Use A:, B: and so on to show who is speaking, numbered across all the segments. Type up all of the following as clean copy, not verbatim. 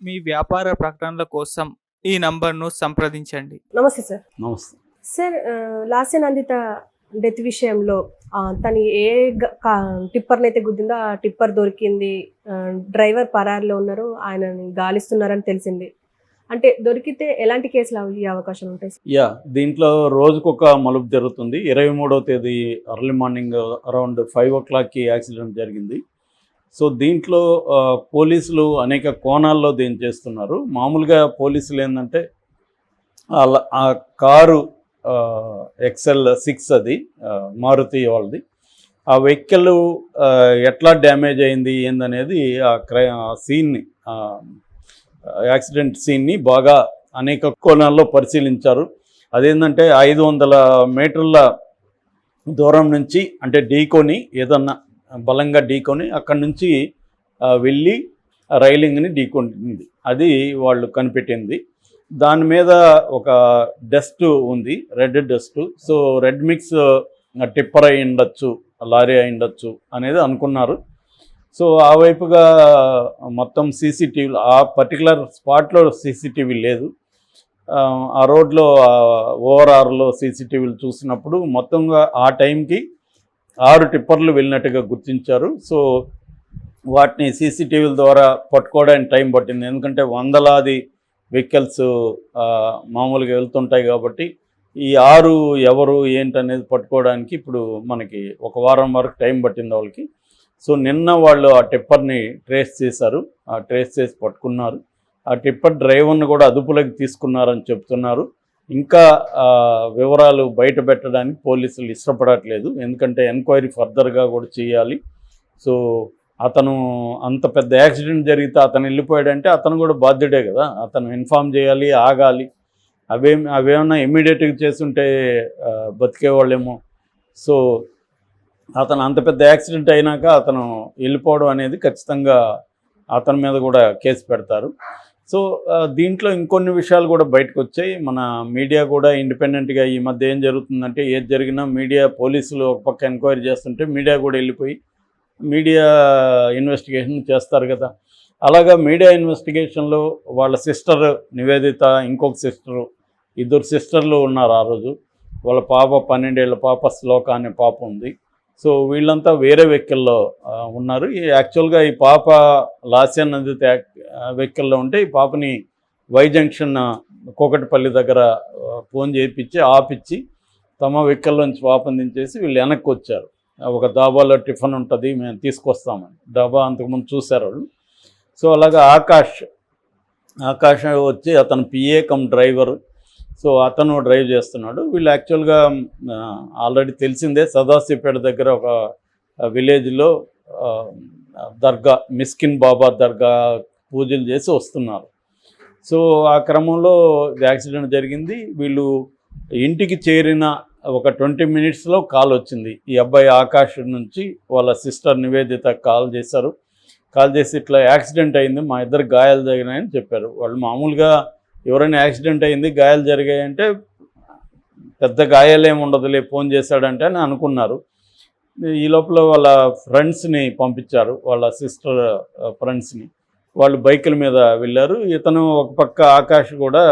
A: మీ వ్యాపార ప్రకటనల కోసం ఈ నంబర్ను సంప్రదించండి.
B: నమస్తే సార్.
C: నమస్తే.
B: సార్ లాస్య నందిత డెత్ విషయంలో తను ఏ టిప్పర్‌నైతే గుద్దిందో ఆ టిప్పర్ దొరికింది. డ్రైవర్ పరారీలో ఉన్నారు. ఆయనని గాలిస్తున్నారని తెలిసింది. అంటే దొరికితే ఎలాంటి కేసులు అయ్యే అవకాశాలు ఉంటాయి సార్?
C: దీంట్లో రోజుకొక మలుపు జరుగుతుంది. 23వ తేదీ ఎర్లీ మార్నింగ్ అరౌండ్ 5:00కి యాక్సిడెంట్ జరిగింది. సో దీంట్లో పోలీసులు అనేక కోణాల్లో దీన్ని చేస్తున్నారు. మామూలుగా పోలీసులు ఏంటంటే ఆ కారు XL6 అది మారుతి వాళ్ళది. ఆ వెహికల్ ఎట్లా డ్యామేజ్ అయింది ఏందనేది ఆ సీన్ని యాక్సిడెంట్ సీన్ని బాగా అనేక కోణాల్లో పరిశీలించారు. అదేంటంటే 500 మీటర్ల దూరం నుంచి అంటే ఢీకొని ఏదన్నా బలంగా ఢీకొని అక్కడి నుంచి వెళ్ళి రైలింగ్ని ఢీకొంటుంది. అది వాళ్ళు కనిపెట్టింది. దాని మీద ఒక డస్ట్ ఉంది, red dust. So red mix tipper అయి ఉండొచ్చు, లారీ అయి ఉండొచ్చు అనేది అనుకున్నారు. సో ఆ వైపుగా మొత్తం సీసీటీవీలు ఆ పర్టికులర్ స్పాట్లో సీసీటీవీ లేదు. ఆ రోడ్లో ఓఆర్ఆర్లో సీసీటీవీలు చూసినప్పుడు మొత్తంగా ఆ టైంకి 6 టిప్పర్లు వెళ్ళినట్టుగా గుర్తించారు. సో వాటిని సీసీటీవీల ద్వారా పట్టుకోవడానికి టైం పట్టింది. ఎందుకంటే వందలాది వెహికల్స్ మామూలుగా వెళ్తుంటాయి కాబట్టి ఈ 6 ఎవరు ఏంటనేది పట్టుకోవడానికి ఇప్పుడు మనకి ఒక వారం వరకు టైం పట్టింది వాళ్ళకి. సో నిన్న వాళ్ళు ఆ టిప్పర్ని ట్రేస్ చేశారు. ఆ ట్రేస్ చేసి పట్టుకున్నారు. ఆ టిప్పర్ డ్రైవర్ని కూడా అదుపులోకి తీసుకున్నారని చెప్తున్నారు. ఇంకా వివరాలు బయట పెట్టడానికి పోలీసులు ఇష్టపడట్లేదు. ఎందుకంటే ఎంక్వైరీ ఫర్దర్గా కూడా చేయాలి. సో అతను అంత పెద్ద యాక్సిడెంట్ జరిగితే అతను వెళ్ళిపోయాడంటే అతను కూడా బాధ్యుడే కదా. అతను ఇన్ఫామ్ చేయాలి, ఆగాలి. అవేమన్నా ఇమ్మీడియట్గా చేస్తుంటే బతికేవాళ్ళేమో. సో అతను అంత పెద్ద యాక్సిడెంట్ అయినాక అతను వెళ్ళిపోవడం అనేది ఖచ్చితంగా అతని మీద కూడా కేసు పెడతారు. సో దీంట్లో ఇంకొన్ని విషయాలు కూడా బయటకు వచ్చాయి. మన మీడియా కూడా ఇండిపెండెంట్గా ఈ మధ్య ఏం జరుగుతుందంటే ఏది జరిగినా మీడియా పోలీసులు ఒక పక్క ఎంక్వైరీ చేస్తుంటే మీడియా కూడా వెళ్ళిపోయి మీడియా ఇన్వెస్టిగేషన్ చేస్తారు కదా. అలాగా మీడియా ఇన్వెస్టిగేషన్లో వాళ్ళ సిస్టర్ నివేదిత, ఇంకొక సిస్టరు, 2 సిస్టర్లు ఉన్నారు. ఆ రోజు వాళ్ళ పాప 12 ఏళ్ళ పాప శ్లోక అనే పాప ఉంది. సో వీళ్ళంతా వేరే వెహికల్లో ఉన్నారు. యాక్చువల్గా ఈ పాప లాస్య నందిత వెహికల్లో ఉంటే ఈ పాపని వై జంక్షన్ కోకటిపల్లి దగ్గర ఫోన్ చేయించి ఆపిచ్చి తమ వెహికల్లోంచి పాపం దించేసి వీళ్ళు వెనక్కి వచ్చారు. ఒక దాబాలో టిఫిన్ ఉంటుంది, మేము తీసుకొస్తామని. డాబా అంతకుముందు చూశారు వాళ్ళు. సో అలాగా ఆకాష్ వచ్చి అతను పిఏ కమ్ డ్రైవరు. సో అతను డ్రైవ్ చేస్తున్నాడు. వీళ్ళు యాక్చువల్గా ఆల్రెడీ తెలిసిందే సదాశివపేట దగ్గర ఒక విలేజ్లో దర్గా మిస్కిన్ బాబా దర్గా పూజలు చేసి వస్తున్నారు. సో ఆ క్రమంలో యాక్సిడెంట్ జరిగింది. వీళ్ళు ఇంటికి చేరిన ఒక 20 మినిట్స్లో కాల్ వచ్చింది. ఈ అబ్బాయి ఆకాష్ నుంచి వాళ్ళ సిస్టర్ నివేదిత కాల్ చేశారు. కాల్ చేసి ఇట్లా యాక్సిడెంట్ అయింది, మా ఇద్దరు గాయాలు జరిగినాయని చెప్పారు. వాళ్ళు మామూలుగా ఎవరైనా యాక్సిడెంట్ అయింది గాయాలు జరిగాయంటే పెద్ద గాయాలేమి ఉండదులే ఫోన్ చేశాడంటే అని అనుకున్నారు. ఈ లోపల వాళ్ళ ఫ్రెండ్స్ని పంపించారు, వాళ్ళ సిస్టర్ ఫ్రెండ్స్ని. వాళ్ళు బైకుల మీద వెళ్ళారు. ఇతను ఒక పక్క ఆకాష్ కూడా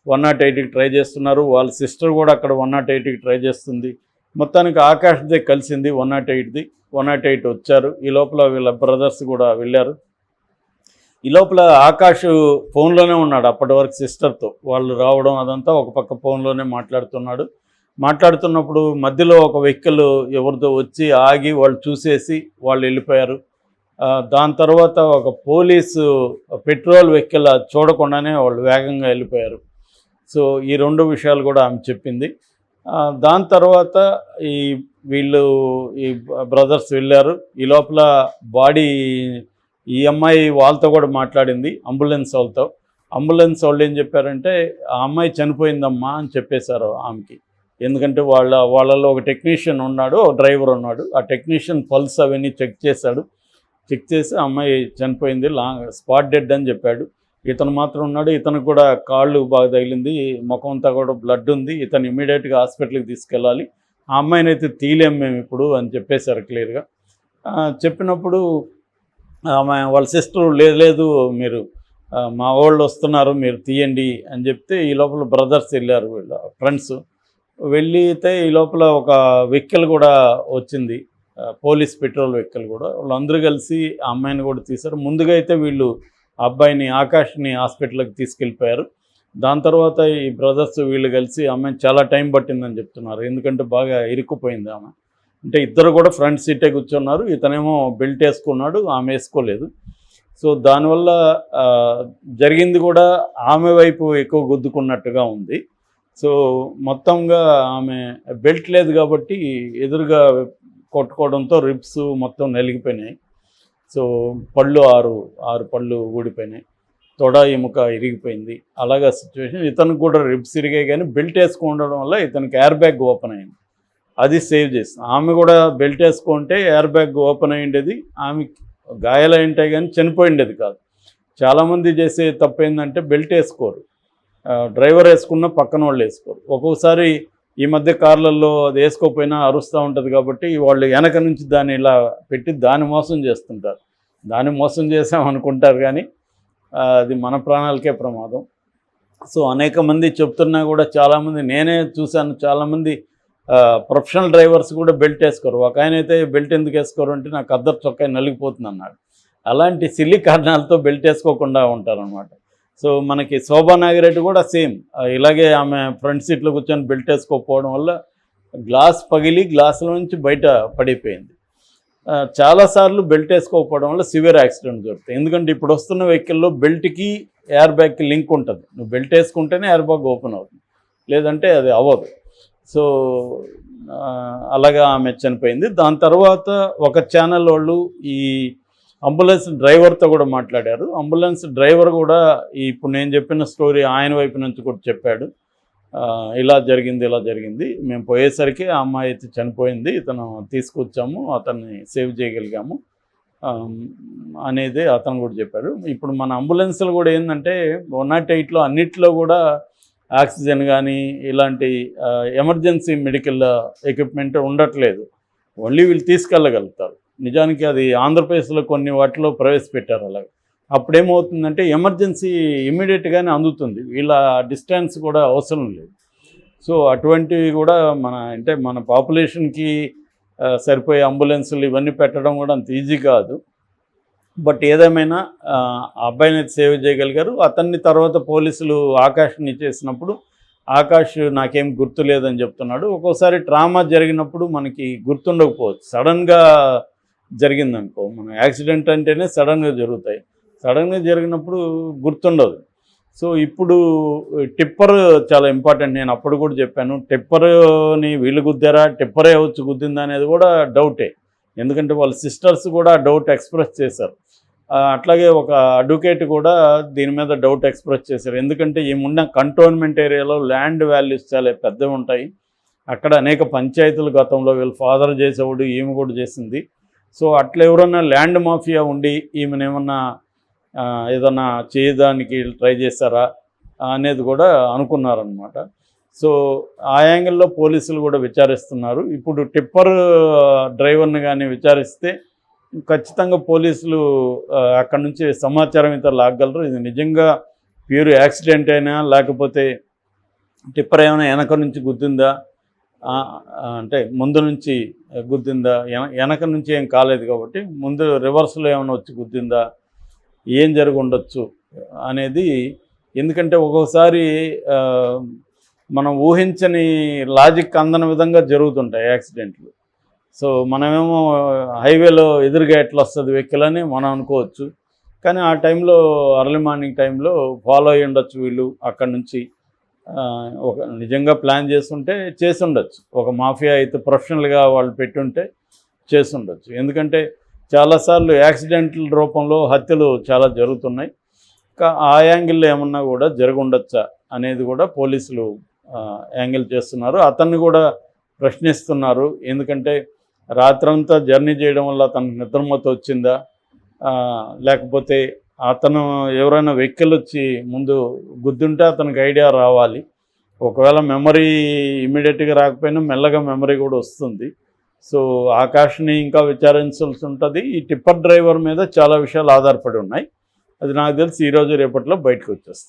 C: 108కి ట్రై చేస్తున్నారు. వాళ్ళ సిస్టర్ కూడా అక్కడ 108కి ట్రై చేస్తుంది. మొత్తానికి ఆకాష్దే కలిసింది 108ది. 108 వచ్చారు. ఈ లోపల వీళ్ళ బ్రదర్స్ కూడా వెళ్ళారు. ఈ లోపల ఆకాష్ ఫోన్లోనే ఉన్నాడు అప్పటి వరకు సిస్టర్తో. వాళ్ళు రావడం అదంతా ఒక పక్క ఫోన్లోనే మాట్లాడుతున్నప్పుడు మధ్యలో ఒక వెహికల్ ఎవరితో వచ్చి ఆగి వాళ్ళు చూసేసి వాళ్ళు వెళ్ళిపోయారు. దాని తర్వాత ఒక పోలీసు పెట్రోల్ వెహికల్ చూడకుండానే వాళ్ళు వేగంగా వెళ్ళిపోయారు. సో ఈ 2 విషయాలు కూడా ఆమె చెప్పింది. దాని తర్వాత వీళ్ళు ఈ బ్రదర్స్ వెళ్ళారు. ఈ లోపల బాడీ ఈ అమ్మాయి వాళ్ళతో కూడా మాట్లాడింది, అంబులెన్స్ వాళ్ళతో. అంబులెన్స్ వాళ్ళు ఏం చెప్పారంటే ఆ అమ్మాయి చనిపోయిందమ్మా అని చెప్పేశారు ఆమెకి. ఎందుకంటే వాళ్ళలో ఒక టెక్నీషియన్ ఉన్నాడు, ఒక డ్రైవర్ ఉన్నాడు. ఆ టెక్నీషియన్ పల్స్ అవన్నీ చెక్ చేసి ఆ అమ్మాయి చనిపోయింది, స్పాట్ డెడ్ అని చెప్పాడు. ఇతను మాత్రం ఉన్నాడు. ఇతను కూడా కాళ్ళు బాగా తగిలింది, ముఖం అంతా కూడా బ్లడ్ ఉంది. ఇతను ఇమీడియట్గా హాస్పిటల్కి తీసుకెళ్ళాలి, ఆ అమ్మాయిని అయితే తీలేం మేము ఇప్పుడు అని చెప్పేశారు క్లియర్గా. చెప్పినప్పుడు ఆమె వాళ్ళ సిస్టర్ లేదు మీరు మా వాళ్ళు వస్తున్నారు మీరు తీయండి అని చెప్తే ఈ లోపల బ్రదర్స్ వెళ్ళారు, వీళ్ళ ఫ్రెండ్స్ వెళ్ళితే ఈ లోపల ఒక వెహికల్ కూడా వచ్చింది, పోలీస్ పెట్రోల్ వెహికల్ కూడా. వాళ్ళందరూ కలిసి ఆ అమ్మాయిని కూడా తీశారు. ముందుగా అయితే వీళ్ళు ఆ అబ్బాయిని ఆకాష్ని హాస్పిటల్కి తీసుకెళ్ళిపోయారు. దాని తర్వాత ఈ బ్రదర్స్ వీళ్ళు కలిసి అమ్మాయిని చాలా టైం పట్టిందని చెప్తున్నారు, ఎందుకంటే బాగా ఇరుక్కుపోయింది ఆమె. అంటే ఇద్దరు కూడా ఫ్రంట్ సీటే కూర్చున్నారు, ఇతనేమో బెల్ట్ వేసుకున్నాడు, ఆమె వేసుకోలేదు. సో దానివల్ల జరిగింది కూడా ఆమె వైపు ఎక్కువ గుద్దుకున్నట్టుగా ఉంది. సో మొత్తంగా ఆమె బెల్ట్ లేదు కాబట్టి ఎదురుగా కొట్టుకోవడంతో రిబ్స్ మొత్తం నలిగిపోయినాయి. సో పళ్ళు ఆరు పళ్ళు ఊడిపోయినాయి, తొడ ఎముక ఇరిగిపోయింది. అలాగా సిచ్యువేషన్. ఇతనికి కూడా రిబ్స్ ఇరిగాయి, కానీ బెల్ట్ వేసుకోవడం వల్ల ఇతనికి ఎయిర్ బ్యాగ్ ఓపెన్ అయింది, అది సేవ్ చేసింది. ఆమె కూడా బెల్ట్ వేసుకుంటే ఎయిర్ బ్యాగ్ ఓపెన్ అయ్యిండేది, ఆమె గాయాలు ఉంటాయి కానీ చనిపోయిండేది కాదు. చాలామంది చేసే తప్పు ఏంటంటే బెల్ట్ వేసుకోరు, డ్రైవర్ వేసుకున్న పక్కన వాళ్ళు వేసుకోరు. ఒక్కొక్కసారి ఈ మధ్య కార్లలో అది వేసుకోకపోయినా అరుస్తూ ఉంటుంది కాబట్టి వాళ్ళు వెనక నుంచి దాన్ని ఇలా పెట్టి దాన్ని మోసం చేస్తుంటారు. దాన్ని మోసం చేసామనుకుంటారు కానీ అది మన ప్రాణాలకే ప్రమాదం. సో అనేక మంది చెప్తున్నా కూడా చాలామంది నేనే చూశాను, చాలామంది ప్రొఫెషనల్ డ్రైవర్స్ కూడా బెల్ట్ వేసుకోరు. ఒక ఆయన అయితే బెల్ట్ ఎందుకు వేసుకోరు అంటే నాకు అద్దరు చొక్కా నలిగిపోతుంది అన్నాడు. అలాంటి సిల్లి కారణాలతో బెల్ట్ వేసుకోకుండా ఉంటారనమాట. సో మనకి శోభా నాగిరెడ్డి కూడా సేమ్ ఇలాగే, ఆమె ఫ్రంట్ సీట్లో కూర్చొని బెల్ట్ వేసుకోకపోవడం వల్ల గ్లాస్ పగిలి గ్లాసుల నుంచి బయట పడిపోయింది. చాలాసార్లు బెల్ట్ వేసుకోకపోవడం వల్ల సివియర్ యాక్సిడెంట్ జరుగుతాయి. ఎందుకంటే ఇప్పుడు వస్తున్న వెహికల్లో బెల్ట్కి ఎయిర్ బ్యాగ్కి లింక్ ఉంటుంది, నువ్వు బెల్ట్ వేసుకుంటేనే ఎయిర్ బ్యాగ్ ఓపెన్ అవుతుంది, లేదంటే అది అవ్వదు. సో అలాగా ఆమె చనిపోయింది. దాని తర్వాత ఒక ఛానల్ వాళ్ళు ఈ అంబులెన్స్ డ్రైవర్తో కూడా మాట్లాడారు. అంబులెన్స్ డ్రైవర్ కూడా ఇప్పుడు నేను చెప్పిన స్టోరీ ఆయన వైపు నుంచి కూడా చెప్పాడు. ఇలా జరిగింది, మేము పోయేసరికి ఆ అమ్మాయి అయితే చనిపోయింది, ఇతను తీసుకొచ్చాము, అతన్ని సేవ్ చేయగలిగాము అనేది అతను కూడా చెప్పారు. ఇప్పుడు మన అంబులెన్స్లు కూడా ఏంటంటే 108లో అన్నిట్లో కూడా ఆక్సిజన్ కానీ ఇలాంటి ఎమర్జెన్సీ మెడికల్ ఎక్విప్మెంట్ ఉండట్లేదు, ఓన్లీ వీళ్ళు తీసుకెళ్ళగలుగుతారు. నిజానికి అది ఆంధ్రప్రదేశ్లో కొన్ని వాటిలో ప్రవేశపెట్టారు. అలాగే అప్పుడేమవుతుందంటే ఎమర్జెన్సీ ఇమ్మీడియట్గానే అందుతుంది, వీళ్ళ డిస్టెన్స్ కూడా అవసరం లేదు. సో అటువంటివి కూడా మన పాపులేషన్కి సరిపోయే అంబులెన్సులు ఇవన్నీ పెట్టడం కూడా అంత ఈజీ కాదు. బట్ ఏదేమైనా ఆ అబ్బాయిని అయితే సేవ్ చేయగలిగారు. అతన్ని తర్వాత పోలీసులు ఆకాష్ని చేసినప్పుడు ఆకాష్ నాకేం గుర్తు లేదని చెప్తున్నాడు. ఒక్కోసారి ట్రామా జరిగినప్పుడు మనకి గుర్తుండకపోవచ్చు, సడన్గా జరిగిందనుకో, మన యాక్సిడెంట్ అంటేనే సడన్గా జరుగుతాయి, సడన్గా జరిగినప్పుడు గుర్తుండదు. సో ఇప్పుడు టిప్పర్ చాలా ఇంపార్టెంట్. నేను అప్పుడు కూడా చెప్పాను, టిప్పర్ని వీళ్ళు గుద్దారా, టిప్పరే వచ్చి గుద్దిందా అనేది కూడా డౌటే. ఎందుకంటే వాళ్ళ సిస్టర్స్ కూడా డౌట్ ఎక్స్ప్రెస్ చేశారు. అట్లాగే ఒక అడ్వకేట్ కూడా దీని మీద డౌట్ ఎక్స్ప్రెస్ చేశారు. ఎందుకంటే ఈమున్న కంటోన్మెంట్ ఏరియాలో ల్యాండ్ వాల్యూస్ చాలా పెద్దవి ఉంటాయి, అక్కడ అనేక పంచాయతీలు గతంలో వీళ్ళ ఫాదర్ చేసేవాడు, ఈమె కూడా చేసింది. సో అట్లా ఎవరన్నా ల్యాండ్ మాఫియా ఉండి ఈమెనేమన్నా ఏదన్నా చేయడానికి ట్రై చేస్తారా అనేది కూడా అనుకున్నారనమాట. సో ఆ యాంగిల్లో పోలీసులు కూడా విచారిస్తున్నారు. ఇప్పుడు టిప్పర్ డ్రైవర్ని కానీ విచారిస్తే ఖచ్చితంగా పోలీసులు అక్కడ నుంచి సమాచారం అయితే లాగలరు. ఇది నిజంగా ప్యూర్ యాక్సిడెంట్ అయినా లేకపోతే టిప్పర్ ఏమైనా వెనక నుంచి గుద్దిందా, అంటే ముందు నుంచి గుద్దిందా, వెనక నుంచి ఏం కాలేదు కాబట్టి ముందు రివర్స్లో ఏమైనా వచ్చి గుద్దిందా, ఏం జరిగి ఉండొచ్చు అనేది. ఎందుకంటే ఒక్కోసారి మనం ఊహించని లాజిక్ అందని విధంగా జరుగుతుంటాయి యాక్సిడెంట్లు. సో మనమేమో హైవేలో ఎదురుగా ఎట్లా వస్తుంది వెహికల్ అని మనం అనుకోవచ్చు, కానీ ఆ టైంలో అర్లీ మార్నింగ్ టైంలో ఫాలో అయ్యి ఉండొచ్చు వీళ్ళు. అక్కడి నుంచి ఒక నిజంగా ప్లాన్ చేసి ఉండొచ్చు, ఒక మాఫియా అయితే ప్రొఫెషనల్గా వాళ్ళు పెట్టుంటే చేసి ఉండొచ్చు. ఎందుకంటే చాలాసార్లు యాక్సిడెంట్ల రూపంలో హత్యలు చాలా జరుగుతున్నాయి. ఆ యాంగిల్లో ఏమన్నా కూడా జరగundొచ్చా అనేది కూడా పోలీసులు యాంగిల్ చేస్తున్నారు. అతన్ని కూడా ప్రశ్నిస్తున్నారు. ఎందుకంటే రాత్రంతా జర్నీ చేయడం వల్ల అతనికి నిద్రమత్తు వచ్చిందా, లేకపోతే అతను ఎవరైనా వెహికల్ వచ్చి ముందు గుద్దుంటే అతనికి ఐడియా రావాలి. ఒకవేళ మెమరీ ఇమ్మీడియట్గా రాకపోయినా మెల్లగా మెమరీ కూడా వస్తుంది. సో ఆకాష్ని ఇంకా విచారించాల్సి ఉంటుంది. ఈ టిప్పర్ డ్రైవర్ మీద చాలా విషయాలు ఆధారపడి ఉన్నాయి. అది నాకు తెలిసి ఈరోజు రేపట్లో బయటకు వచ్చేస్తాయి.